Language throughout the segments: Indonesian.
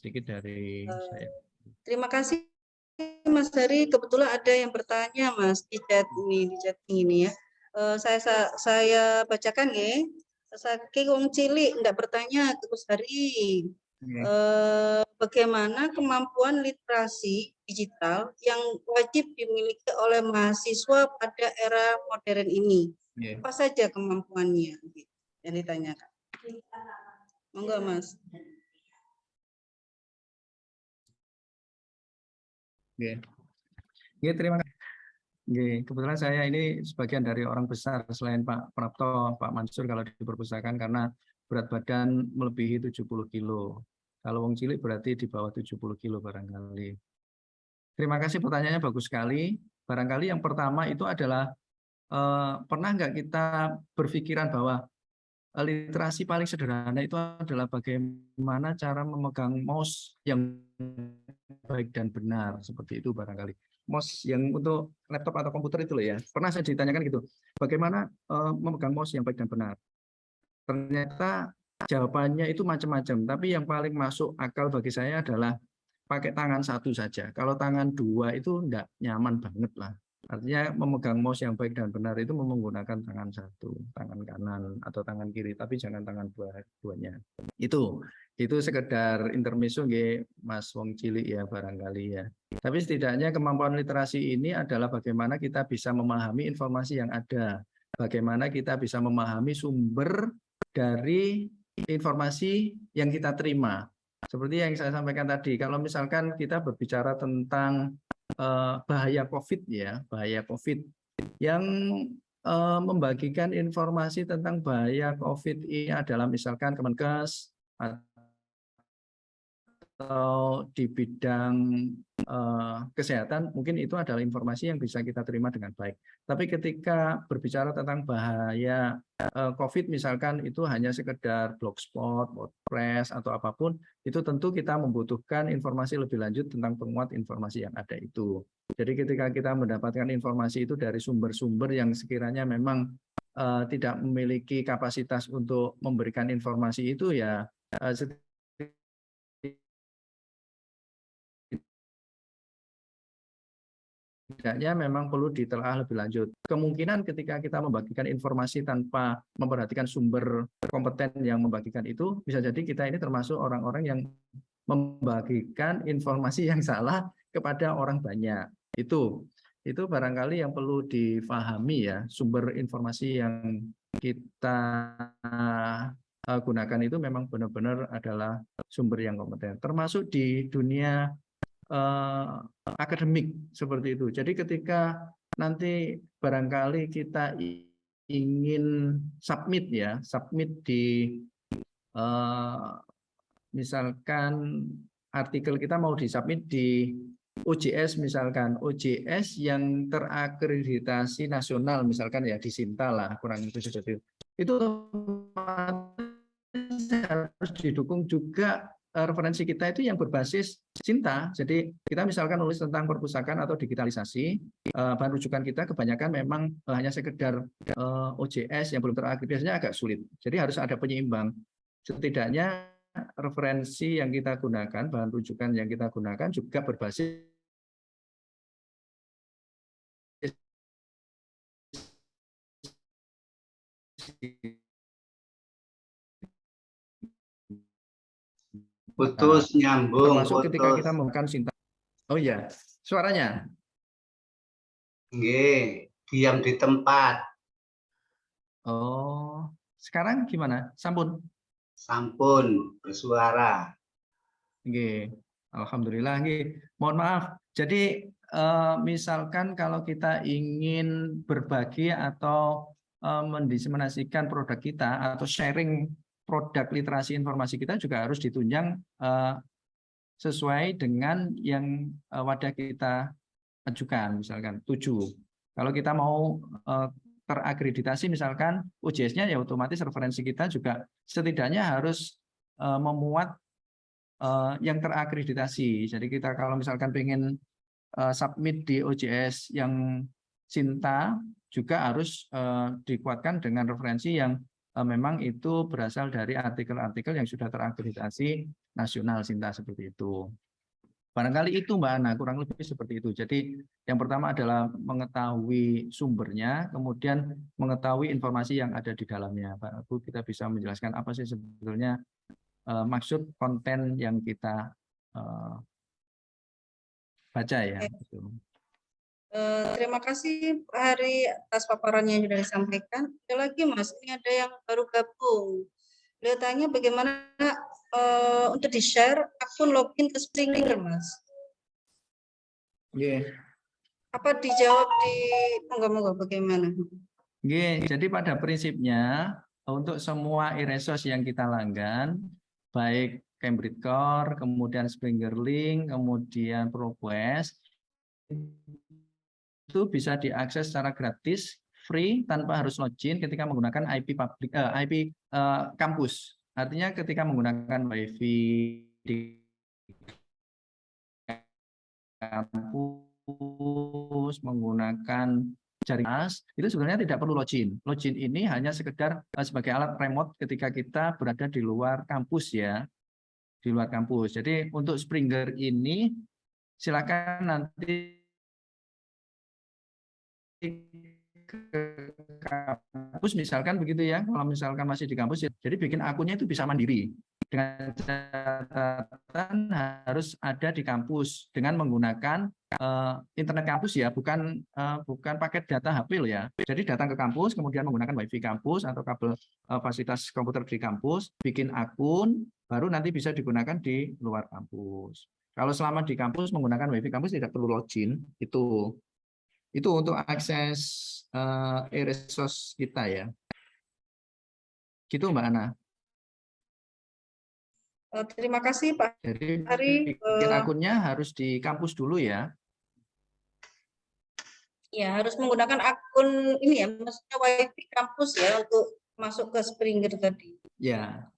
sedikit dari saya. Terima kasih Mas Hari. Kebetulan ada yang bertanya Mas di chat ini ya. Saya bacakan ya. Saking wong cilik enggak bertanya ke Mas Hari. Bagaimana kemampuan literasi digital yang wajib dimiliki oleh mahasiswa pada era modern ini? Apa saja kemampuannya yang ditanyakan? Monggo Mas. Terima kasih. Kebetulan saya ini sebagian dari orang besar selain Pak Prapto, Pak Mansur kalau di perpustakaan karena berat badan melebihi 70 kilo. Kalau wong cilik berarti di bawah 70 kilo barangkali. Terima kasih pertanyaannya bagus sekali. Barangkali yang pertama itu adalah pernah nggak kita berpikiran bahwa literasi paling sederhana itu adalah bagaimana cara memegang mouse yang baik dan benar, seperti itu barangkali. Mouse yang untuk laptop atau komputer itu loh ya. Pernah saya ditanyakan gitu, bagaimana memegang mouse yang baik dan benar. Ternyata jawabannya itu macam-macam, tapi yang paling masuk akal bagi saya adalah pakai tangan satu saja. Kalau tangan dua itu enggak nyaman banget lah. Artinya memegang mouse yang baik dan benar itu menggunakan tangan satu, tangan kanan atau tangan kiri, tapi jangan tangan duanya. Itu sekedar intermezzo nggih Mas wong cilik ya barangkali ya. Tapi setidaknya kemampuan literasi ini adalah bagaimana kita bisa memahami informasi yang ada, bagaimana kita bisa memahami sumber dari informasi yang kita terima. Seperti yang saya sampaikan tadi, kalau misalkan kita berbicara tentang bahaya COVID ya, bahaya COVID yang membagikan informasi tentang bahaya COVID ini adalah misalkan Kemenkes atau di bidang kesehatan, mungkin itu adalah informasi yang bisa kita terima dengan baik. Tapi ketika berbicara tentang bahaya COVID misalkan itu hanya sekedar blogspot, WordPress atau apapun, itu tentu kita membutuhkan informasi lebih lanjut tentang penguat informasi yang ada itu. Jadi ketika kita mendapatkan informasi itu dari sumber-sumber yang sekiranya memang tidak memiliki kapasitas untuk memberikan informasi itu ya setidaknya memang perlu ditelaah lebih lanjut. Kemungkinan ketika kita membagikan informasi tanpa memperhatikan sumber kompeten yang membagikan itu, bisa jadi kita ini termasuk orang-orang yang membagikan informasi yang salah kepada orang banyak. Itu barangkali yang perlu difahami ya, sumber informasi yang kita gunakan itu memang benar-benar adalah sumber yang kompeten. Termasuk di dunia akademik seperti itu. Jadi ketika nanti barangkali kita ingin submit di misalkan artikel kita mau disubmit di OJS misalkan, OJS yang terakreditasi nasional misalkan ya di Sinta lah kurang itu seperti itu harus didukung juga referensi kita itu yang berbasis Sinta. Jadi kita misalkan nulis tentang perpustakaan atau digitalisasi, bahan rujukan kita kebanyakan memang hanya sekedar OJS yang belum terakreditasinya agak sulit. Jadi harus ada penyeimbang. Setidaknya referensi yang kita gunakan, bahan rujukan yang kita gunakan juga berbasis putus nyambung. Termasuk ketika kita menggunakan Sinta. Oh iya, suaranya. Nggih, diam di tempat. Oh, sekarang gimana? Sampun? Sampun bersuara. Nggih. Alhamdulillah nggih. Mohon maaf. Jadi misalkan kalau kita ingin berbagi atau mendiseminasikan produk kita atau sharing produk literasi informasi kita juga harus ditunjang sesuai dengan yang wadah kita ajukan, misalkan 7. Kalau kita mau terakreditasi misalkan OJS-nya ya otomatis referensi kita juga setidaknya harus memuat yang terakreditasi. Jadi kita kalau misalkan pengen submit di OJS yang Sinta juga harus dikuatkan dengan referensi yang memang itu berasal dari artikel-artikel yang sudah terakreditasi nasional Sinta seperti itu. Barangkali itu Mbak Ana, kurang lebih seperti itu. Jadi yang pertama adalah mengetahui sumbernya, kemudian mengetahui informasi yang ada di dalamnya. Pak Bu, kita bisa menjelaskan apa sih sebetulnya maksud konten yang kita baca ya. Terima kasih Pak Hari atas paparannya yang sudah disampaikan. Ada lagi Mas, ini ada yang baru gabung. Beliau tanya bagaimana untuk di-share akun login ke Springer, Mas. Apa dijawab di monggo-monggo bagaimana? Jadi pada prinsipnya untuk semua e-resource yang kita langgan, baik Cambridge Core, kemudian Springer Link, kemudian ProQuest, itu bisa diakses secara gratis, free, tanpa harus login ketika menggunakan IP kampus. Artinya ketika menggunakan WiFi di kampus, menggunakan jaringan, itu sebenarnya tidak perlu login. Login ini hanya sekedar sebagai alat remote ketika kita berada di luar kampus ya, di luar kampus. Jadi untuk Springer ini silakan nanti ke kampus misalkan begitu ya, kalau misalkan masih di kampus, jadi bikin akunnya itu bisa mandiri. Dengan catatan harus ada di kampus dengan menggunakan internet kampus ya, bukan paket data HP loh ya. Jadi datang ke kampus, kemudian menggunakan WiFi kampus atau kabel fasilitas komputer di kampus, bikin akun, baru nanti bisa digunakan di luar kampus. Kalau selama di kampus menggunakan WiFi kampus tidak perlu login, itu untuk akses e-resource kita ya. Gitu Mbak Ana. Terima kasih Pak Jadi Hari. bikin akunnya harus di kampus dulu ya. Ya, harus menggunakan akun ini ya, maksudnya WiFi kampus ya untuk masuk ke Springer tadi. Ya.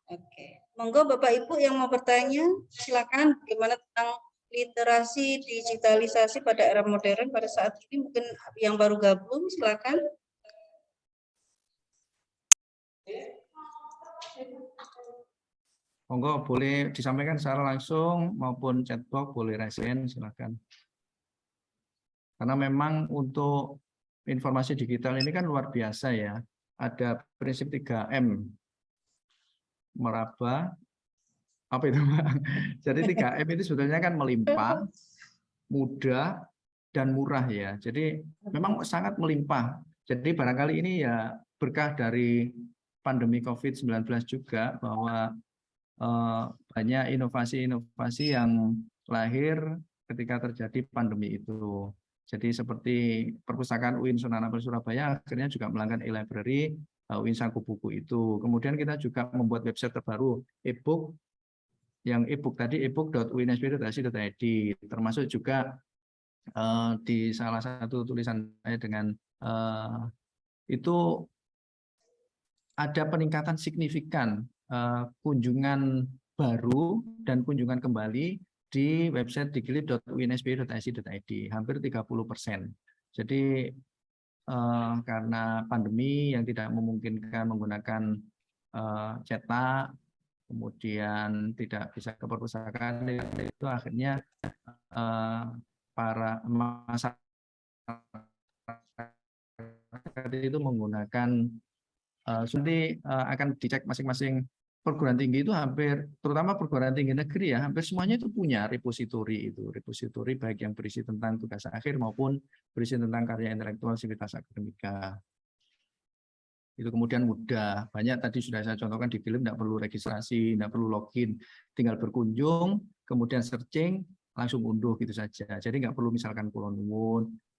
Oke. Monggo Bapak Ibu yang mau bertanya, silakan bagaimana tentang literasi digitalisasi pada era modern pada saat ini, mungkin yang baru gabung silakan. Monggo boleh disampaikan secara langsung maupun chatbox boleh raise, silakan. Karena memang untuk informasi digital ini kan luar biasa ya. Ada prinsip 3M. Meraba, apa itu Mbak? Jadi 3M itu sebetulnya kan melimpah, mudah, dan murah ya. Jadi memang sangat melimpah. Jadi barangkali ini ya berkah dari pandemi COVID-19 juga, bahwa banyak inovasi-inovasi yang lahir ketika terjadi pandemi itu. Jadi seperti perpustakaan UIN Sunan Ampel Surabaya akhirnya juga melanggan e-library UIN Saku Buku itu. Kemudian kita juga membuat website terbaru e-book, yang e-book tadi e-book.uinsp.ac.id, termasuk juga di salah satu tulisan saya dengan itu ada peningkatan signifikan kunjungan baru dan kunjungan kembali di website digilid.uinsp.ac.id, hampir 30%. Jadi karena pandemi yang tidak memungkinkan menggunakan cetak, kemudian tidak bisa ke perpustakaan, itu akhirnya para masyarakat itu menggunakan nanti akan dicek masing-masing perguruan tinggi itu, hampir terutama perguruan tinggi negeri ya, hampir semuanya itu punya repositori baik yang berisi tentang tugas akhir maupun berisi tentang karya intelektual sivitas akademika. Itu kemudian mudah, banyak tadi sudah saya contohkan di film, tidak perlu registrasi, tidak perlu login, tinggal berkunjung, kemudian searching, langsung unduh gitu saja. Jadi nggak perlu misalkan kulon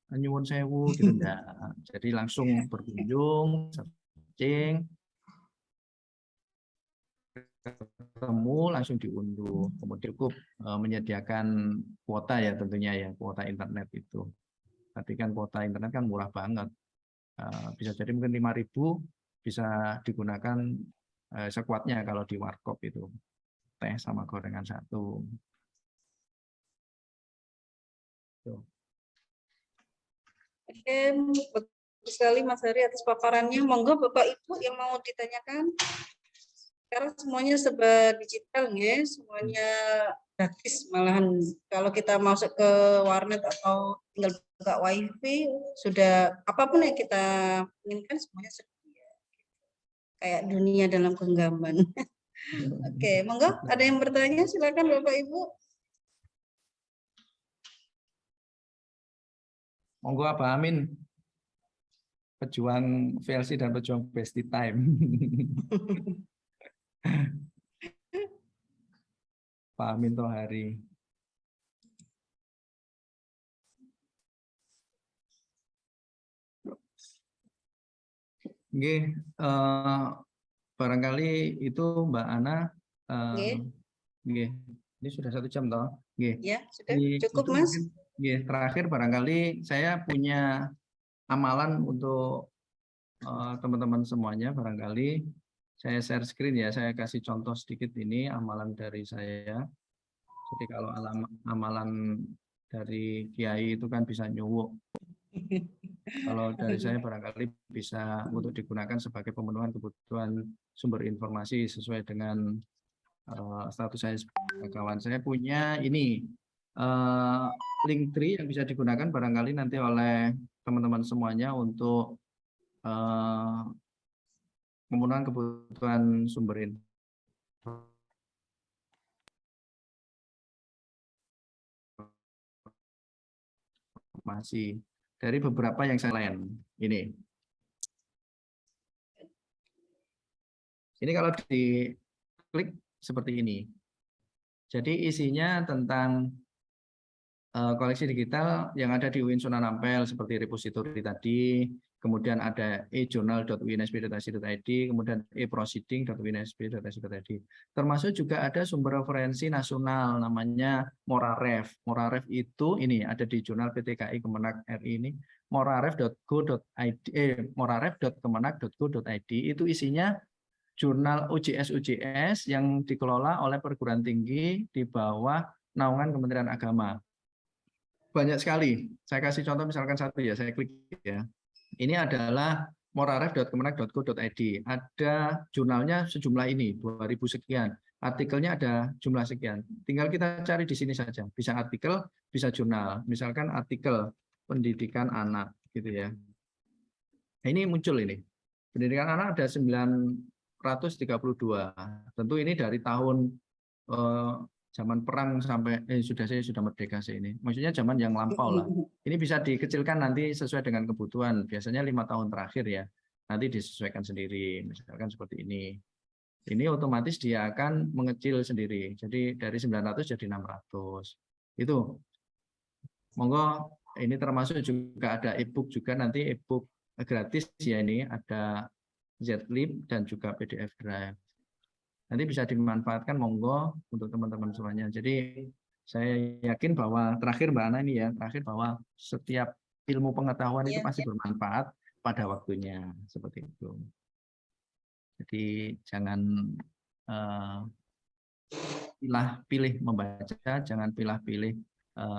nyuwun sewu gitu, enggak. Jadi langsung berkunjung, searching, ketemu, langsung diunduh. Kemudian cukup menyediakan kuota ya tentunya ya, kuota internet itu. Tapi kan kuota internet kan murah banget. Bisa jadi mungkin 5.000 bisa digunakan sekuatnya kalau di warkop itu. Teh sama gorengan 1. Oke, bagus sekali Mas Hari atas paparannya. Monggo Bapak Ibu yang mau ditanyakan. sekarang semuanya serba digital ya, semuanya gratis malahan. Kalau kita masuk ke warnet atau tinggal buka wifi, sudah apapun yang kita inginkan semuanya sedia. Kayak dunia dalam genggaman. Oke, monggo ada yang bertanya, silakan Bapak Ibu. Monggo Pak Amin, pejuang VLC dan pejuang Besti Time. Pak Amin Tohari. Nggih, barangkali itu Mbak Ana. Nggih, ini sudah 1 jam toh. Nggih. Ya, sudah cukup Mas. Nggih, terakhir barangkali saya punya amalan untuk teman-teman semuanya. Barangkali saya share screen ya, saya kasih contoh sedikit ini amalan dari saya. Jadi kalau amalan dari Kiai itu kan bisa nyuwuk. Kalau dari saya barangkali bisa untuk digunakan sebagai pemenuhan kebutuhan sumber informasi sesuai dengan status saya sebagai kawan. Saya punya ini Linktree yang bisa digunakan barangkali nanti oleh teman-teman semuanya untuk pemenuhan kebutuhan sumber informasi dari beberapa yang saya lain. Ini kalau diklik seperti ini. Jadi isinya tentang koleksi digital yang ada di UIN Sunan Ampel seperti repositori tadi, kemudian ada e-journal.uinsp.ac.id, kemudian e-proceeding.uinsp.ac.id. Termasuk juga ada sumber referensi nasional namanya Moraref. Moraref itu ini ada di jurnal PTKI Kemenak RI ini, moraref.go.id, moraref.kemenak.go.id. Itu isinya jurnal UJS yang dikelola oleh perguruan tinggi di bawah naungan Kementerian Agama. Banyak sekali. Saya kasih contoh misalkan satu ya, saya klik ya. Ini adalah moraref.kemenak.go.id. Ada jurnalnya sejumlah ini, 2000 sekian. Artikelnya ada jumlah sekian. Tinggal kita cari di sini saja. Bisa artikel, bisa jurnal. Misalkan artikel pendidikan anak gitu ya. Nah, ini muncul ini. Pendidikan anak ada 932. Tentu ini dari tahun zaman perang sampai saya sudah merdeka sih ini. Maksudnya zaman yang lampau lah. Ini bisa dikecilkan nanti sesuai dengan kebutuhan. Biasanya 5 tahun terakhir ya. Nanti disesuaikan sendiri. Misalkan seperti ini. Ini otomatis dia akan mengecil sendiri. Jadi dari 900 jadi 600. Itu. Monggo ini termasuk juga ada e-book juga nanti e-book gratis ya ini ada Zlib dan juga PDF Drive. Nanti bisa dimanfaatkan monggo untuk teman-teman semuanya. Jadi saya yakin bahwa terakhir Mbak Ana ini ya, terakhir bahwa setiap ilmu pengetahuan itu pasti bermanfaat pada waktunya seperti itu. Jadi jangan pilih membaca, jangan pilih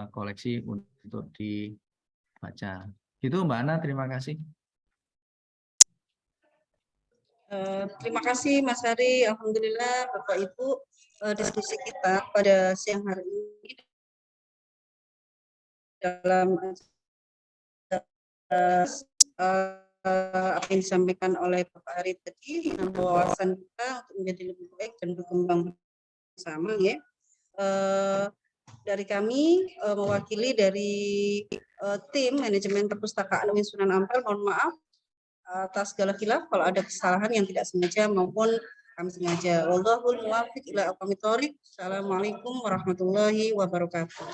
koleksi untuk dibaca. Gitu Mbak Ana, terima kasih. Terima kasih Mas Hari. Alhamdulillah Bapak Ibu, diskusi kita pada siang hari ini dalam apa yang disampaikan oleh Bapak Hari tadi, wawasan kita untuk menjadi lebih baik dan berkembang bersama ya. Dari kami mewakili dari tim manajemen perpustakaan UIN Sunan Ampel, mohon maaf atas segala khilaf kalau ada kesalahan yang tidak sengaja maupun kami sengaja. Wallahul muwaffiq ila aqwamit thoriq. Assalamualaikum warahmatullahi wabarakatuh.